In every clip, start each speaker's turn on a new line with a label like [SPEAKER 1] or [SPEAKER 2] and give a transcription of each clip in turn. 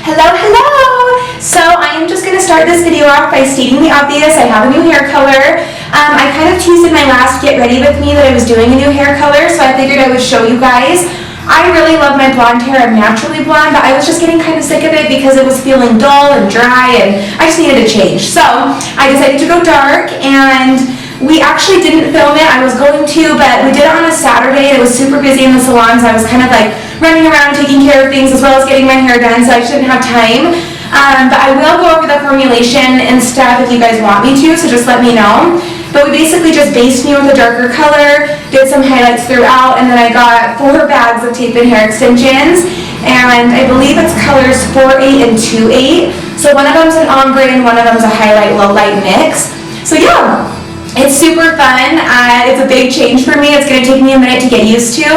[SPEAKER 1] Hello, hello! So I am just going to start this video off by stating the obvious. I have a new hair color. I kind of teased in my last Get Ready With Me that I was doing a new hair color, so I figured I would show you guys. I really love my blonde hair. I'm naturally blonde, but I was just getting kind of sick of it because it was feeling dull and dry, and I just needed a change. So I decided to go dark, and we actually didn't film it. I was going to, but we did it on a Saturday, and it was super busy in the salon, so I was kind of like running around taking care of things as well as getting my hair done, so I just didn't have time. But I will go over the formulation and stuff if you guys want me to, so just let me know. But we basically just based me with a darker color, did some highlights throughout, and then I got 4 bags of tape and hair extensions, and I believe it's colors 4-8 and 2-8. So one of them's an ombre and one of them's a highlight low light mix. So yeah. It's super fun. It's a big change for me. It's going to take me a minute to get used to.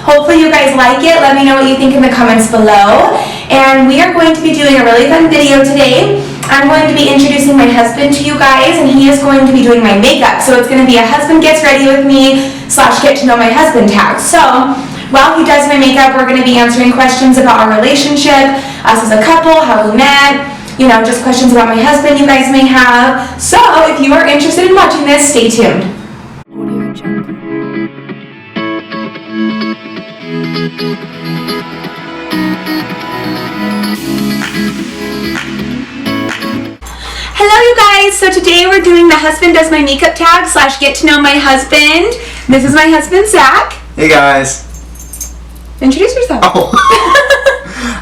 [SPEAKER 1] Hopefully you guys like it. Let me know what you think in the comments below. And we are going to be doing a really fun video today. I'm going to be introducing my husband to you guys, and he is going to be doing my makeup. So it's going to be a husband gets ready with me / get to know my husband tag. So while he does my makeup, we're going to be answering questions about our relationship, us as a couple, how we met, you know, just questions about my husband you guys may have. So if you are interested in watching this, stay tuned. Hello you guys, so today we're doing the husband does my makeup tag / get to know my husband. This is my husband, Zach.
[SPEAKER 2] Hey guys.
[SPEAKER 1] Introduce yourself.
[SPEAKER 2] Oh.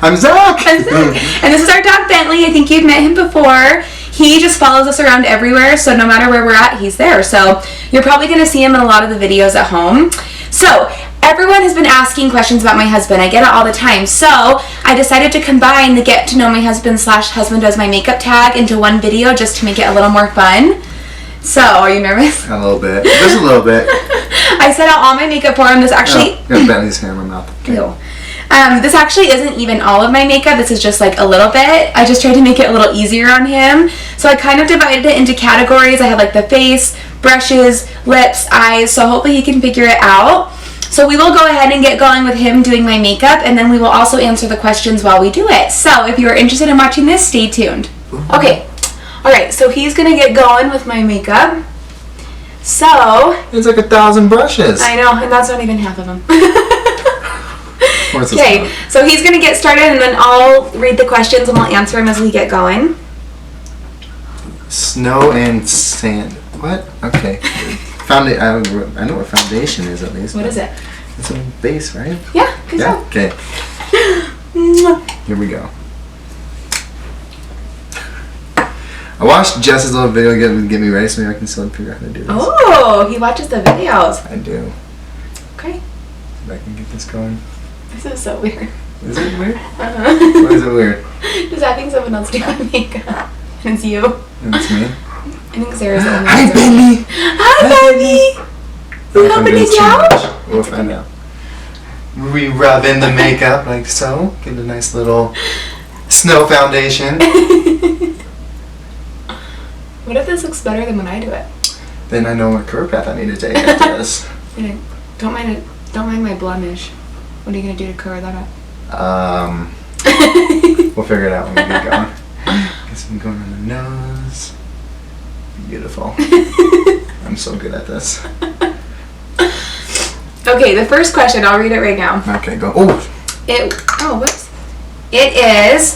[SPEAKER 2] I'm Zach.
[SPEAKER 1] I'm Zach. And this is our dog Bentley. I think you've met him before. He just follows us around everywhere, so no matter where we're at, he's there. So you're probably going to see him in a lot of the videos at home. So everyone has been asking questions about my husband. I get it all the time. So I decided to combine the get to know my husband / husband does my makeup tag into one video just to make it a little more fun. So, are you nervous?
[SPEAKER 2] A little bit. Just a little bit.
[SPEAKER 1] I set out all my makeup for him. This actually...
[SPEAKER 2] Oh, got Bentley's hair in my mouth. Okay.
[SPEAKER 1] Ew. This actually isn't even all of my makeup. This is just like a little bit. I just tried to make it a little easier on him. So I kind of divided it into categories. I had like the face, brushes, lips, eyes. So hopefully he can figure it out. So we will go ahead and get going with him doing my makeup, and then we will also answer the questions while we do it. So if you are interested in watching this, stay tuned. Okay. Alright, so he's going to get going with my makeup. So...
[SPEAKER 2] It's like 1,000 brushes.
[SPEAKER 1] I know, and that's not even half of them.
[SPEAKER 2] Okay,
[SPEAKER 1] so he's going to get started, and then I'll read the questions and we'll answer them as we get going.
[SPEAKER 2] Snow and sand. What? Okay. I know what foundation is at least.
[SPEAKER 1] What is it?
[SPEAKER 2] It's a base, right?
[SPEAKER 1] Yeah,
[SPEAKER 2] yeah? Okay. Here we go. I watched Jess's little video get me ready so maybe I can still figure out how to do this.
[SPEAKER 1] Oh, he watches the videos.
[SPEAKER 2] I do.
[SPEAKER 1] Okay.
[SPEAKER 2] If I can get this going.
[SPEAKER 1] This is so weird.
[SPEAKER 2] Is it weird? Why is it weird?
[SPEAKER 1] Just having someone else do my makeup. And it's you.
[SPEAKER 2] And it's me?
[SPEAKER 1] I think Sarah's the only one.
[SPEAKER 2] Hi, baby!
[SPEAKER 1] Hi, baby! You helping me out?
[SPEAKER 2] We'll find out. We rub in the makeup like so. Get a nice little snow foundation.
[SPEAKER 1] What if this looks better than when I do it?
[SPEAKER 2] Then I know what career path I need to take after this.
[SPEAKER 1] Don't mind my blemish. What are you gonna do to cover that
[SPEAKER 2] up? We'll figure it out when we get going. Guess I'm going on the nose. Beautiful. I'm so good at this.
[SPEAKER 1] Okay, the first question, I'll read it right now.
[SPEAKER 2] Okay, go. Oh!
[SPEAKER 1] Whoops. It is,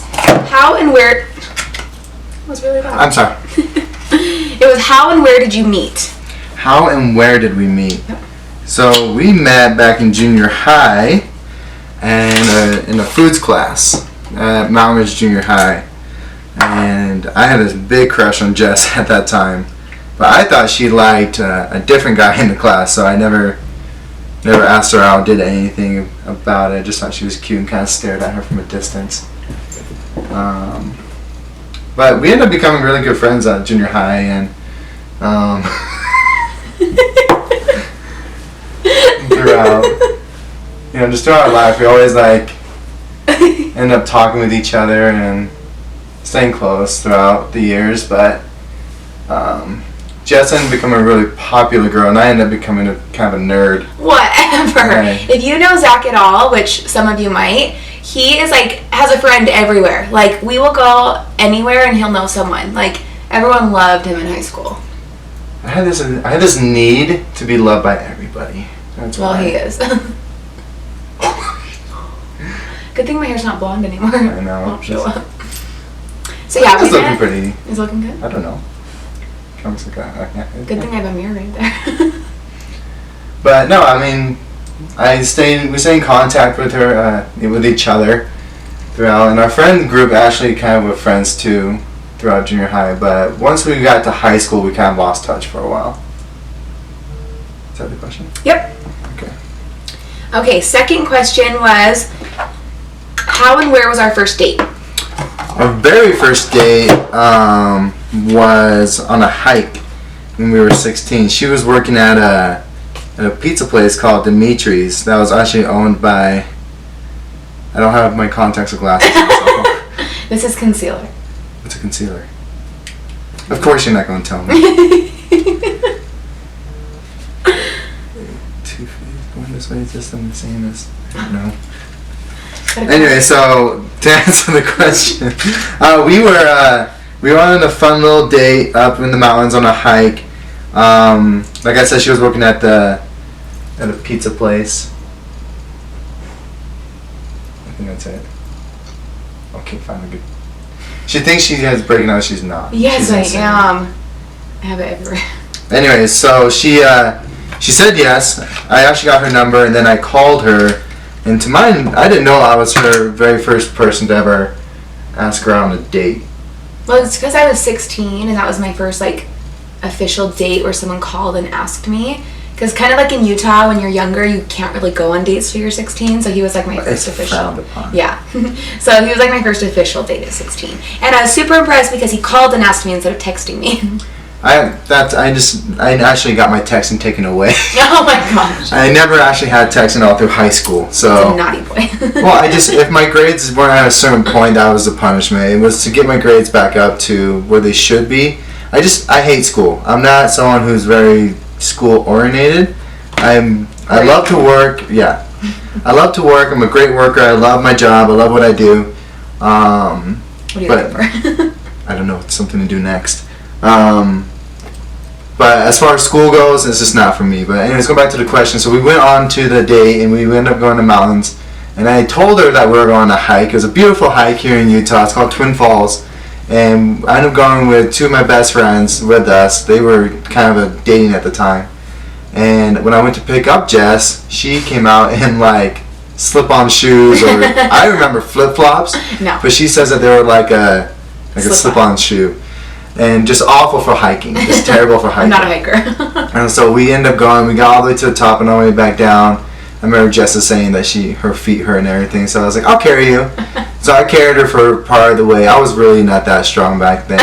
[SPEAKER 1] how and where... That was really loud.
[SPEAKER 2] I'm sorry.
[SPEAKER 1] It was how and where did you meet?
[SPEAKER 2] How and where did we meet? Yep. So we met back in junior high and in a foods class at Mount Ridge Junior High. And I had this big crush on Jess at that time. But I thought she liked a different guy in the class, so I never asked her out, did anything about it. I just thought she was cute and kind of stared at her from a distance. But we ended up becoming really good friends at junior high, and throughout life, we always like end up talking with each other and staying close throughout the years. But Jess ended up becoming a really popular girl, and I ended up becoming kind of a nerd.
[SPEAKER 1] Whatever.
[SPEAKER 2] Right.
[SPEAKER 1] If you know Zach at all, which some of you might, he is like, has a friend everywhere. Like, we will go anywhere and he'll know someone. Like, everyone loved him in high school.
[SPEAKER 2] I had this need to be loved by everybody. That's
[SPEAKER 1] Well,
[SPEAKER 2] why.
[SPEAKER 1] he is. Good thing my hair's not blonde anymore.
[SPEAKER 2] I know.
[SPEAKER 1] Won't show up. So yeah,
[SPEAKER 2] it's looking pretty.
[SPEAKER 1] It's looking good?
[SPEAKER 2] I don't know. Comes like
[SPEAKER 1] Good thing I have a mirror right there.
[SPEAKER 2] But no, I mean, we stay in contact with her, with each other throughout, and our friend group actually kind of were friends too throughout junior high. But once we got to high school, we kind of lost touch for a while. Is that the question?
[SPEAKER 1] Yep.
[SPEAKER 2] Okay.
[SPEAKER 1] Okay, second question was, how and where was our first date?
[SPEAKER 2] Our very first date was on a hike when we were 16. She was working at a pizza place called Dimitri's that was actually owned by, I don't have my contacts or glasses. So.
[SPEAKER 1] This is concealer.
[SPEAKER 2] What's a concealer? Of course you're not going to tell me. Too Faced, going this way, is this the same as, I don't know. Anyway, so to answer the question, we were on a fun little date up in the mountains on a hike. Like I said, she was working at a pizza place. I think that's it. Okay, fine. Good. She thinks she has breaking out. She's not.
[SPEAKER 1] Yes,
[SPEAKER 2] she's
[SPEAKER 1] I am. I have it everywhere.
[SPEAKER 2] Anyway, so she said yes. I actually got her number, and then I called her. And to mine, I didn't know I was her very first person to ever ask her on a date.
[SPEAKER 1] Well, it's because I was 16 and that was my first like official date where someone called and asked me. Because kind of like in Utah, when you're younger, you can't really go on dates till you're 16. So he was like my first official.
[SPEAKER 2] Frowned upon.
[SPEAKER 1] Yeah. So he was like my first official date at 16. And I was super impressed because he called and asked me instead of texting me.
[SPEAKER 2] I actually got my texting taken away.
[SPEAKER 1] Oh my gosh.
[SPEAKER 2] I never actually had texting all through high school. So
[SPEAKER 1] a naughty boy.
[SPEAKER 2] well, if my grades weren't at a certain point, that was the punishment. It was to get my grades back up to where they should be. I hate school. I'm not someone who's very school oriented. I love to work. Yeah, I love to work. I'm a great worker. I love my job. I love what I do.
[SPEAKER 1] What are you looking for?
[SPEAKER 2] I don't know. It's something to do next. But as far as school goes, it's just not for me. But anyways, go back to the question. So we went on to the date, and we ended up going to mountains. And I told her that we were going on a hike. It was a beautiful hike here in Utah. It's called Twin Falls. And I ended up going with two of my best friends with us. They were kind of dating at the time. And when I went to pick up Jess, she came out in like slip-on shoes, or I remember flip-flops.
[SPEAKER 1] No.
[SPEAKER 2] But she says that they were like a slip-on shoe. And just awful for hiking. Just terrible for hiking.
[SPEAKER 1] I'm not a hiker.
[SPEAKER 2] And so we ended up going. We got all the way to the top and all the way back down. I remember Jessa saying that her feet hurt and everything. So I was like, I'll carry you. So I carried her for part of the way. I was really not that strong back then.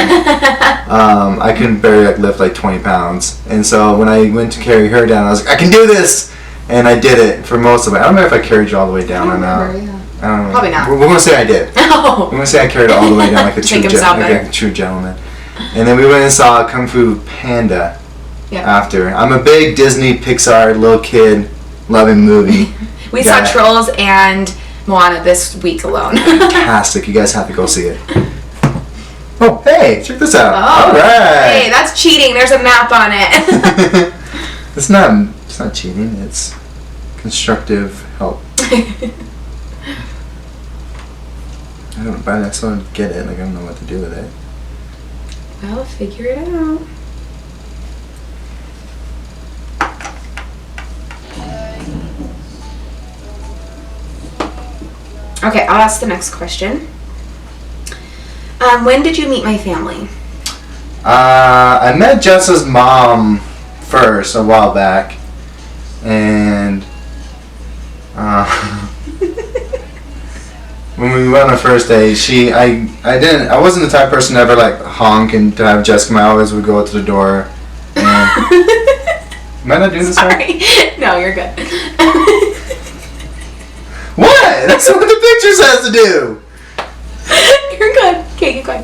[SPEAKER 2] I couldn't barely lift like 20 pounds. And so when I went to carry her down, I was like, I can do this. And I did it for most of it. I don't know if I carried you all the way down or not.
[SPEAKER 1] Yeah.
[SPEAKER 2] I don't know.
[SPEAKER 1] Probably not.
[SPEAKER 2] We're going to say I did.
[SPEAKER 1] No.
[SPEAKER 2] We're going to say I carried it all the way down like a true gentleman. And then we went and saw Kung Fu Panda after. I'm a big Disney, Pixar, little kid loving movie.
[SPEAKER 1] We saw Trolls and Moana this week alone.
[SPEAKER 2] Fantastic. You guys have to go see it. Oh, hey, check this out.
[SPEAKER 1] Oh,
[SPEAKER 2] all right.
[SPEAKER 1] Hey, that's cheating. There's a map on it.
[SPEAKER 2] It's not cheating. It's constructive help. I still don't get it. Like, I don't know what to do with it.
[SPEAKER 1] Well, figure it out. Okay, I'll ask the next question. When did you meet my family?
[SPEAKER 2] I met Jessa's mom first a while back, and when we went on our first date, I wasn't the type of person to ever like honk and to have Jessica. I always would go to the door. And, am I not doing this right?
[SPEAKER 1] Sorry. No, you're good.
[SPEAKER 2] What? That's what the picture says to do.
[SPEAKER 1] You're good. Okay, keep going.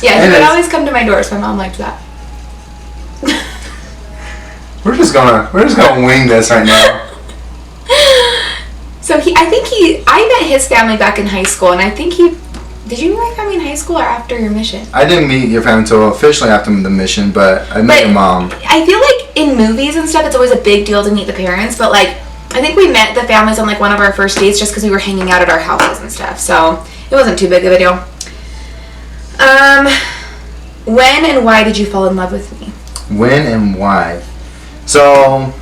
[SPEAKER 1] Yeah, he would always come to my doors. My mom liked that.
[SPEAKER 2] We're just gonna wing this right now.
[SPEAKER 1] So I I met his family back in high school, and I think did you meet my family in high school or after your mission?
[SPEAKER 2] I didn't meet your family until officially after the mission, but I met your mom.
[SPEAKER 1] I feel like in movies and stuff, it's always a big deal to meet the parents, but like, I think we met the families on like one of our first dates just because we were hanging out at our houses and stuff, so it wasn't too big of a deal. When and why did you fall in love with me?
[SPEAKER 2] When and why? So,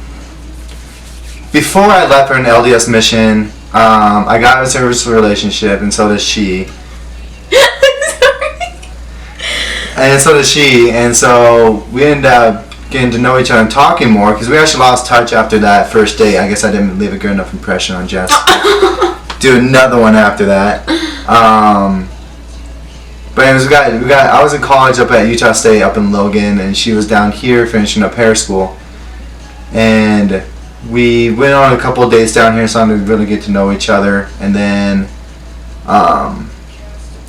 [SPEAKER 2] before I left for an LDS mission, I got a service relationship, and so does she. And so does she, and so we ended up getting to know each other and talking more, because we actually lost touch after that first date. I guess I didn't leave a good enough impression on Jess. Do another one after that. But anyways, I was in college up at Utah State up in Logan, and she was down here finishing up hair school. And we went on a couple of dates down here, so I didn't really get to know each other. And then I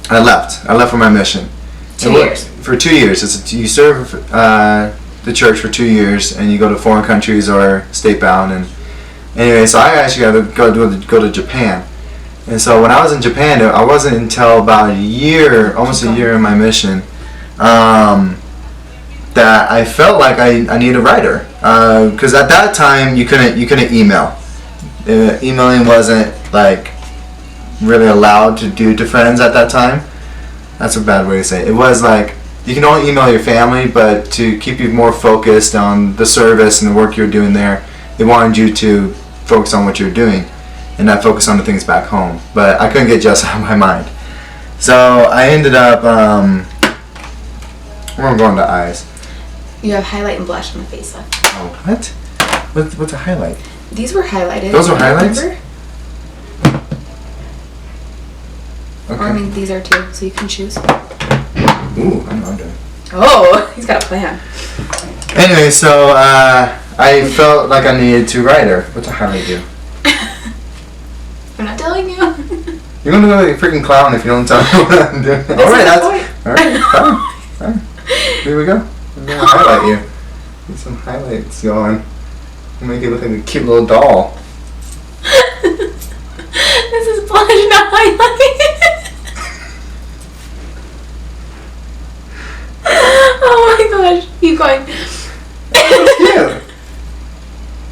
[SPEAKER 2] left. I left for my mission.
[SPEAKER 1] 2 years.
[SPEAKER 2] For 2 years. You serve the church for 2 years, and you go to foreign countries or state bound. And anyway, so I actually had to go to Japan. And so when I was in Japan, I wasn't until about a year, almost a year in my mission, that I felt like I needed a writer. Because at that time you couldn't email. Emailing wasn't like really allowed to do to friends at that time. That's a bad way to say it. It was like you can only email your family, but to keep you more focused on the service and the work you're doing there, they wanted you to focus on what you're doing and not focus on the things back home. But I couldn't get Jess out of my mind. So I ended up, we're going to eyes.
[SPEAKER 1] You have highlight and blush on the face left.
[SPEAKER 2] Oh, what? What's a highlight?
[SPEAKER 1] These were highlighted.
[SPEAKER 2] Those were highlights?
[SPEAKER 1] Remember?
[SPEAKER 2] Okay.
[SPEAKER 1] Or I mean, these are too, so you can choose.
[SPEAKER 2] Ooh, I'm under.
[SPEAKER 1] Oh, he's got a plan.
[SPEAKER 2] Anyway, so I felt like I needed to write her. What's a highlight do?
[SPEAKER 1] I'm not telling you.
[SPEAKER 2] You're gonna go like a freaking clown if you don't tell me what I'm doing. Alright, fine. Here we go. I'm gonna highlight you. Get some highlights going. Make you look like a cute little doll.
[SPEAKER 1] This is blush, not highlight. Oh my gosh. Keep going.
[SPEAKER 2] Cute.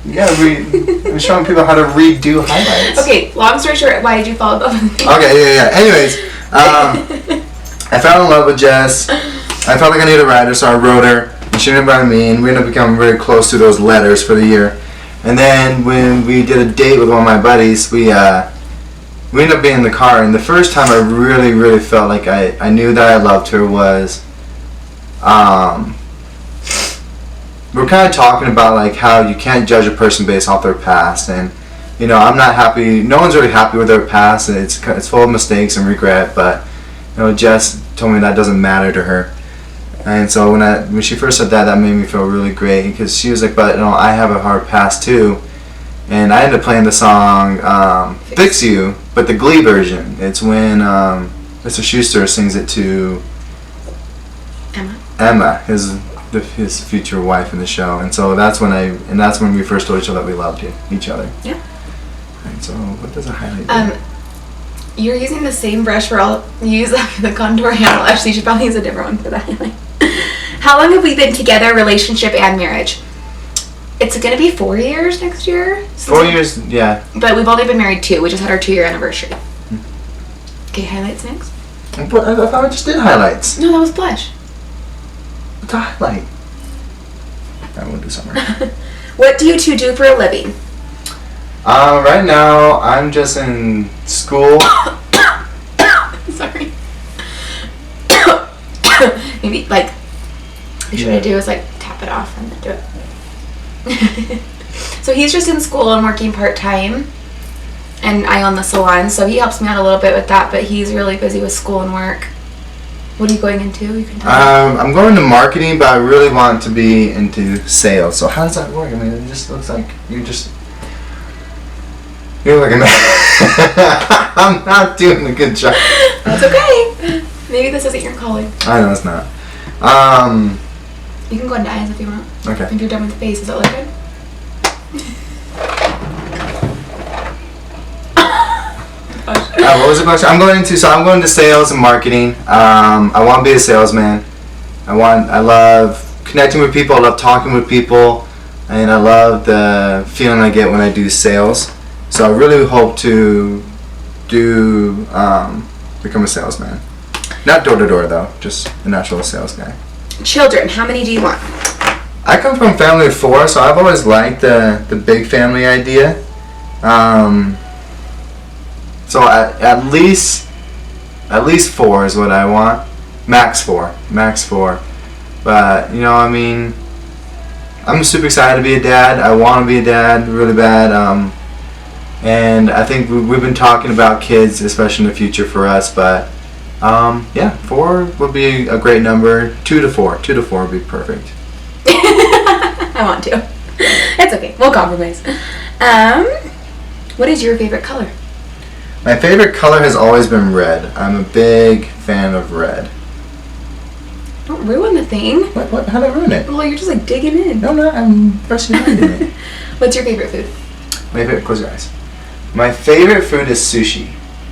[SPEAKER 2] Yeah, I'm showing people how to redo highlights.
[SPEAKER 1] Okay, long story short, why did you fall in love with me?
[SPEAKER 2] Okay, yeah. Anyways, I fell in love with Jess. I felt like I needed a writer, so I wrote her. And she ended up writing me, and we ended up becoming very close to those letters for the year. And then when we did a date with one of my buddies, we ended up being in the car. And the first time I really, really felt like I knew that I loved her was, we're kind of talking about like how you can't judge a person based off their past, and you know, I'm not happy. No one's really happy with their past, and it's full of mistakes and regret. But you know, Jess told me that doesn't matter to her, and so when she first said that, that made me feel really great, because she was like, but you know, I have a hard past too, and I ended up playing the song "Fix You," but the Glee version. It's when Mr. Schuster sings it to Emma, his future wife in the show, and so that's when we first told each other that we loved each other.
[SPEAKER 1] Yeah.
[SPEAKER 2] And so, what does a highlight do?
[SPEAKER 1] You're using the same brush for all. You use that for the contour and blush, so you should probably use a different one for the highlight. How long have we been together, relationship and marriage? It's gonna be 4 years next year.
[SPEAKER 2] 4 years, yeah.
[SPEAKER 1] But we've only been married 2. We just had our 2-year anniversary. Okay, highlights next.
[SPEAKER 2] But I thought I just did highlights.
[SPEAKER 1] No, that was blush.
[SPEAKER 2] What's a highlight? I will do something.
[SPEAKER 1] What do you two do for a living?
[SPEAKER 2] Right now, I'm just in school.
[SPEAKER 1] Sorry. Maybe, like, what should I do is, like, tap it off and then do it. So he's just in school and working part-time. And I own the salon, so he helps me out a little bit with that, but he's really busy with school and work. What are you going into? You can tell me.
[SPEAKER 2] I'm going to marketing, but I really want to be into sales. So how does that work? I mean, it just looks like you're like a man. I'm not doing a good job.
[SPEAKER 1] That's okay. Maybe this isn't your calling.
[SPEAKER 2] I know it's not.
[SPEAKER 1] You can go into eyes if you want.
[SPEAKER 2] Okay.
[SPEAKER 1] If you're done with the face, does it look good?
[SPEAKER 2] What was the question? I'm going into sales and marketing. I want to be a salesman. I love connecting with people. I love talking with people, and I love the feeling I get when I do sales. So I really hope to become a salesman. Not door to door though, just a natural sales guy.
[SPEAKER 1] Children, how many do you want?
[SPEAKER 2] I come from a family of 4, so I've always liked the big family idea. So at least 4 is what I want. Max 4. But I mean, I'm super excited to be a dad. I want to be a dad really bad. And I think we've been talking about kids, especially in the future for us. But yeah, 4 would be a great number. 2 to 4 would be perfect.
[SPEAKER 1] I want to. It's okay. We'll compromise. What is your favorite color?
[SPEAKER 2] My favorite color has always been red. I'm a big fan of red.
[SPEAKER 1] Don't ruin the thing.
[SPEAKER 2] What? How did I ruin it?
[SPEAKER 1] Well, you're just like digging in.
[SPEAKER 2] No, I'm brushing in it.
[SPEAKER 1] What's your favorite food?
[SPEAKER 2] Close your eyes. My favorite food is sushi.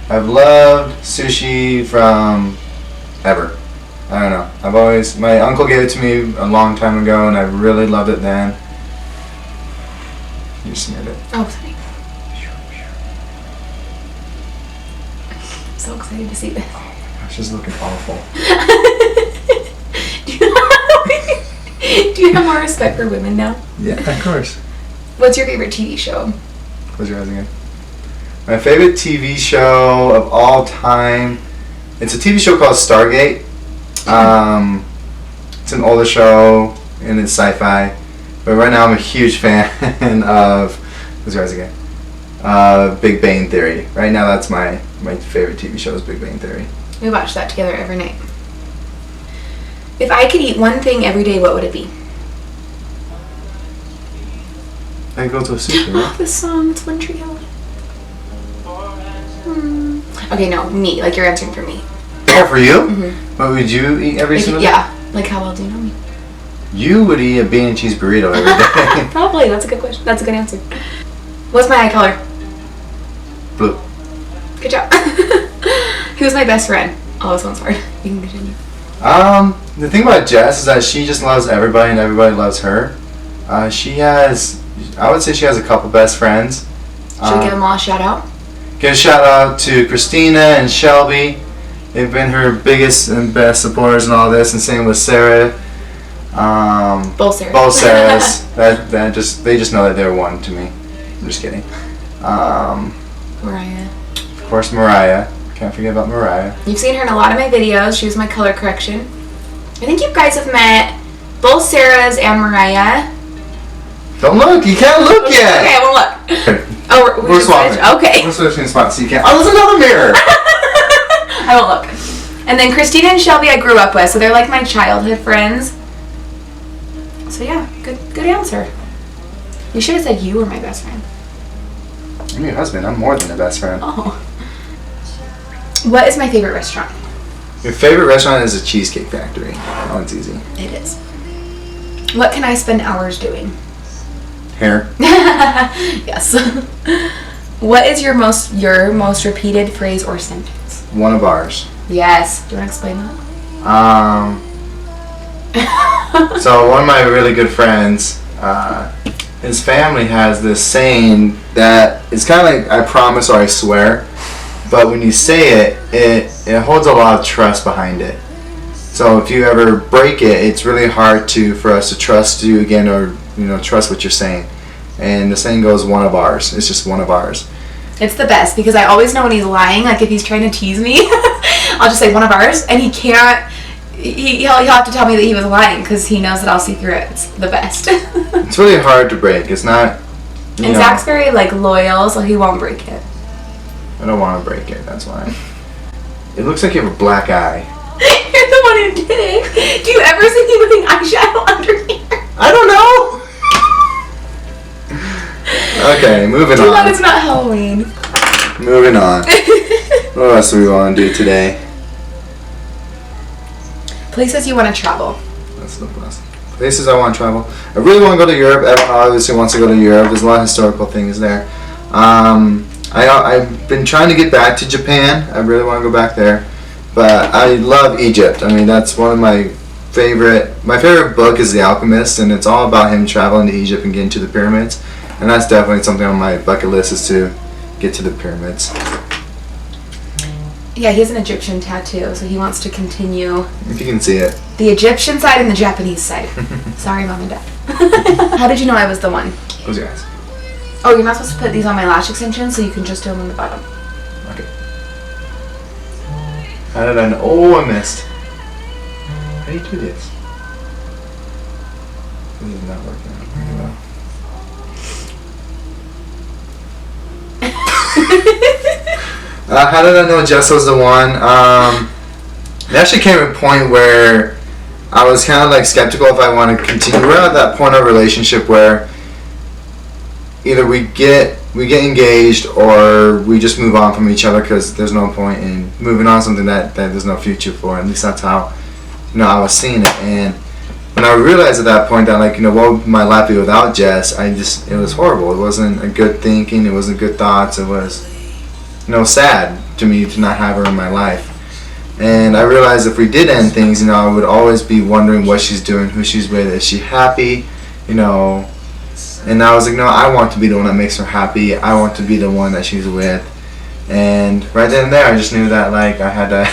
[SPEAKER 2] I've loved sushi from ever. I don't know. My uncle gave it to me a long time ago, and I really loved it then. You smeared it.
[SPEAKER 1] Oh, sorry. I'm so excited to see this.
[SPEAKER 2] Oh my gosh, this is looking awful.
[SPEAKER 1] Do you have more respect for women now?
[SPEAKER 2] Yeah, of course.
[SPEAKER 1] What's your favorite TV show?
[SPEAKER 2] Close your eyes again. My favorite TV show of all time, it's a TV show called Stargate. It's an older show and it's sci-fi, but right now I'm a huge fan of, close your eyes again, Big Bang Theory. Right now that's my favorite TV show is Big Bang Theory.
[SPEAKER 1] We watch that together every night. If I could eat one thing every day, what would it be?
[SPEAKER 2] I go to a sushi, right?
[SPEAKER 1] The song, it's One Tree Hill. Okay, no, me. Like you're answering for me.
[SPEAKER 2] Oh, for you?
[SPEAKER 1] Mm-hmm.
[SPEAKER 2] What would you eat every single day?
[SPEAKER 1] Yeah. Like how well do you know me?
[SPEAKER 2] You would eat a bean and cheese burrito every day.
[SPEAKER 1] Probably. That's a good question. That's a good answer. What's my eye color?
[SPEAKER 2] Blue.
[SPEAKER 1] Good job. Who's my best friend? Oh, this one's hard. You can continue.
[SPEAKER 2] The thing about Jess is that she just loves everybody and everybody loves her. I would say she has a couple best friends.
[SPEAKER 1] Should we give them all a shout out?
[SPEAKER 2] Give a shout out to Christina and Shelby. They've been her biggest and best supporters in all this, and same with Sarah.
[SPEAKER 1] Both Sarahs.
[SPEAKER 2] Both Sarahs. They just know that they're one to me. I'm just kidding.
[SPEAKER 1] Mariah.
[SPEAKER 2] Of course, Mariah. Can't forget about Mariah.
[SPEAKER 1] You've seen her in a lot of my videos. She was my color correction. I think you guys have met both Sarahs and Mariah.
[SPEAKER 2] Don't look. You can't look yet.
[SPEAKER 1] Okay, I won't look. Oh,
[SPEAKER 2] we're swapping.
[SPEAKER 1] Okay.
[SPEAKER 2] We're switching spots so you can't. Oh, there's another mirror.
[SPEAKER 1] I won't look. And then Christina and Shelby I grew up with, so they're like my childhood friends. So yeah, good answer. You should have said you were my best friend.
[SPEAKER 2] I'm your husband. I'm more than a best friend.
[SPEAKER 1] Oh. What is my favorite restaurant?
[SPEAKER 2] Your favorite restaurant is a Cheesecake Factory. That one's easy.
[SPEAKER 1] It is. What can I spend hours doing?
[SPEAKER 2] Hair.
[SPEAKER 1] Yes. What is your most repeated phrase or sentence?
[SPEAKER 2] One of ours.
[SPEAKER 1] Yes. Do you want to explain that?
[SPEAKER 2] So one of my really good friends, his family has this saying that it's kind of like I promise or I swear, but when you say it, it holds a lot of trust behind it. So if you ever break it, it's really hard for us to trust you again or trust what you're saying. And the saying goes, one of ours. It's just one of ours.
[SPEAKER 1] It's the best because I always know when he's lying. Like if he's trying to tease me, I'll just say one of ours, and he can't. He'll have to tell me that he was lying because he knows that I'll see through it. It's the best.
[SPEAKER 2] It's really hard to break. It's not.
[SPEAKER 1] And Zach's very loyal, so he won't break it.
[SPEAKER 2] I don't want to break it. That's why. It looks like you have a black eye.
[SPEAKER 1] You're the one who did it. Do you ever see me putting eyeshadow under here?
[SPEAKER 2] I don't know. Okay, moving on.
[SPEAKER 1] Too long it's not Halloween.
[SPEAKER 2] Moving on. What else do we want to do today?
[SPEAKER 1] Places you want to travel.
[SPEAKER 2] That's the best. Places I want to travel. I really want to go to Europe. Everyone obviously wants to go to Europe. There's a lot of historical things there. I I've been trying to get back to Japan. I really want to go back there, but I love Egypt. I mean, that's one of my favorite book is The Alchemist, and it's all about him traveling to Egypt and getting to the pyramids, and that's definitely something on my bucket list is to get to the pyramids.
[SPEAKER 1] Yeah, he has an Egyptian tattoo, so he wants to continue.
[SPEAKER 2] If you can see it.
[SPEAKER 1] The Egyptian side and the Japanese side. Sorry, Mom and Dad. How did you know I was the one?
[SPEAKER 2] Close your eyes.
[SPEAKER 1] Oh, you're not supposed to put these on my lash extensions, so you can just do them on the bottom.
[SPEAKER 2] Okay. How did I know? Oh, I missed. How do you do this? This is not working out very well. How did I know Jess was the one? It actually came to a point where I was kind of like skeptical if I want to continue. We're at that point of a relationship where either we get engaged or we just move on from each other because there's no point in moving on something that there's no future for. At least that's how I was seeing it. And when I realized at that point that what would my life be without Jess, it was horrible. It wasn't a good thinking. It wasn't good thoughts. It was sad to me to not have her in my life. And I realized if we did end things, I would always be wondering what she's doing, who she's with, is she happy, And I was like, no, I want to be the one that makes her happy. I want to be the one that she's with. And right then and there, I just knew that I had to,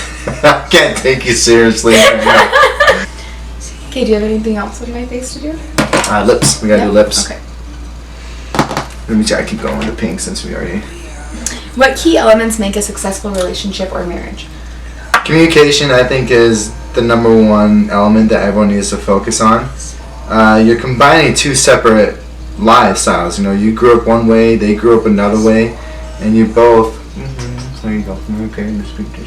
[SPEAKER 2] I can't take you seriously.
[SPEAKER 1] Okay, do you have anything else with my face to do?
[SPEAKER 2] Lips. We gotta do lips.
[SPEAKER 1] Okay.
[SPEAKER 2] Let me try to keep going with the pink since we already.
[SPEAKER 1] What key elements make a successful relationship or marriage?
[SPEAKER 2] Communication, I think, is the number one element that everyone needs to focus on. You're combining two separate lifestyles. You grew up one way, they grew up another way, and you both. So you go from okay to speak to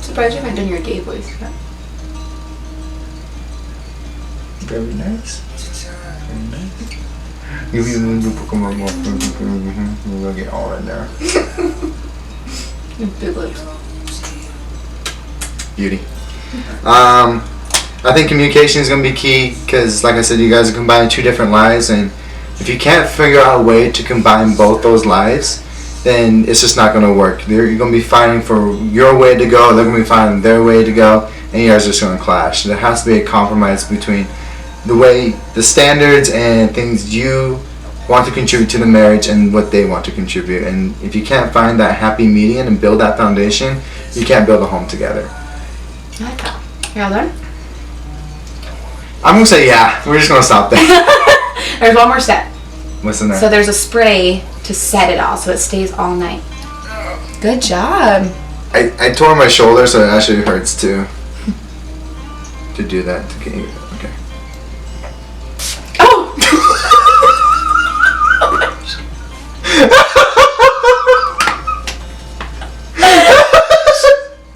[SPEAKER 1] Surprised you haven't done your gay voice yet.
[SPEAKER 2] Very nice. Very nice. We'll get all in there.
[SPEAKER 1] Big lips.
[SPEAKER 2] Beauty. I think communication is going to be key because, like I said, you guys are combining two different lives, and if you can't figure out a way to combine both those lives, then it's just not going to work. You're going to be fighting for your way to go, they're going to be fighting their way to go, and you guys are just going to clash. There has to be a compromise between the standards and things you want to contribute to the marriage and what they want to contribute. And if you can't find that happy median and build that foundation, you can't build a home together.
[SPEAKER 1] I like that. You're all done?
[SPEAKER 2] I'm going to say yeah. We're just going to stop there.
[SPEAKER 1] There's one more step.
[SPEAKER 2] What's in there?
[SPEAKER 1] So there's a spray to set it all so it stays all night. Good job.
[SPEAKER 2] I tore my shoulder, so it actually hurts too. To do that. Okay.
[SPEAKER 1] Oh!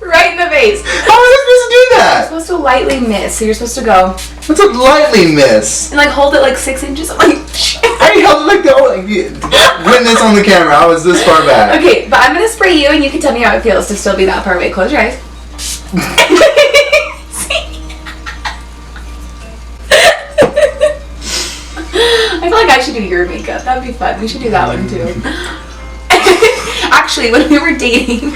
[SPEAKER 1] Right in the face.
[SPEAKER 2] How am I supposed to do
[SPEAKER 1] You're
[SPEAKER 2] that?
[SPEAKER 1] supposed to lightly miss, so you're supposed to go
[SPEAKER 2] What's a lightly miss?
[SPEAKER 1] and hold it 6 inches. I'm like,
[SPEAKER 2] I held it witness on the camera. I was this far back.
[SPEAKER 1] Okay, but I'm gonna spray you and you can tell me how it feels to still be that far away. Close your eyes. I feel like I should do your makeup. That would be fun. We should do that one too. Actually, when we were dating,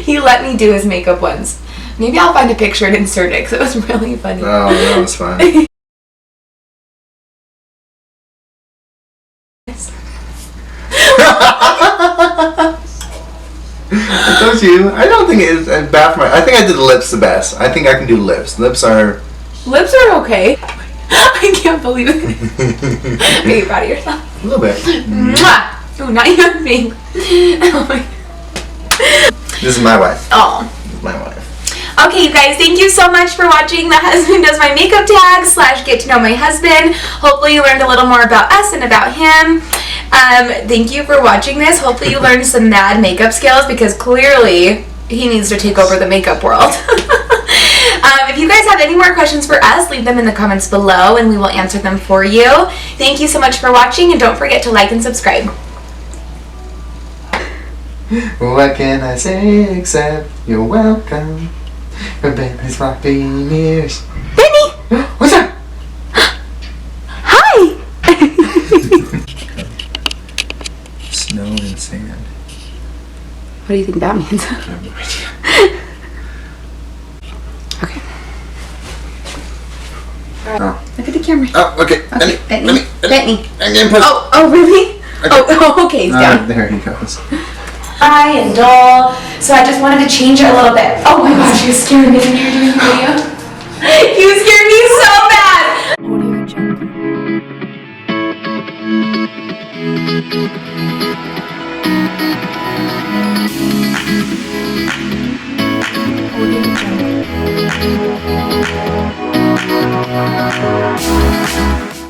[SPEAKER 1] he let me do his makeup once. Maybe I'll find a picture and insert it because it was really funny.
[SPEAKER 2] Oh, that was fun. I told you. I don't think it's bad for I think I did the lips the best. I think I can do lips. Lips are
[SPEAKER 1] okay. I can't believe it. Are you proud of yourself?
[SPEAKER 2] a little bit.
[SPEAKER 1] Mwah! Oh, not your thing. Oh my.
[SPEAKER 2] This is my wife.
[SPEAKER 1] Oh.
[SPEAKER 2] This is my wife.
[SPEAKER 1] Okay, you guys, thank you so much for watching The Husband Does My Makeup Tag / Get to Know My Husband. Hopefully you learned a little more about us and about him. Thank you for watching this. Hopefully you learned some mad makeup skills because clearly he needs to take over the makeup world. If you guys have any more questions for us, leave them in the comments below and we will answer them for you. Thank you so much for watching and don't forget to like and subscribe.
[SPEAKER 2] What can I say except you're welcome? Your baby's flopping ears.
[SPEAKER 1] Benny!
[SPEAKER 2] What's that?
[SPEAKER 1] Hi!
[SPEAKER 2] Snow.
[SPEAKER 1] do you think that means?
[SPEAKER 2] I have no idea.
[SPEAKER 1] Okay.
[SPEAKER 2] Oh.
[SPEAKER 1] Look at the camera.
[SPEAKER 2] Oh, okay.
[SPEAKER 1] Okay, Bentley.
[SPEAKER 2] I'm getting pushed.
[SPEAKER 1] Oh, really?
[SPEAKER 2] Okay.
[SPEAKER 1] Oh, okay, he's down.
[SPEAKER 2] There he goes.
[SPEAKER 1] High and dull, so I just wanted to change it a little bit. Oh my gosh, you're scaring me in here doing the video.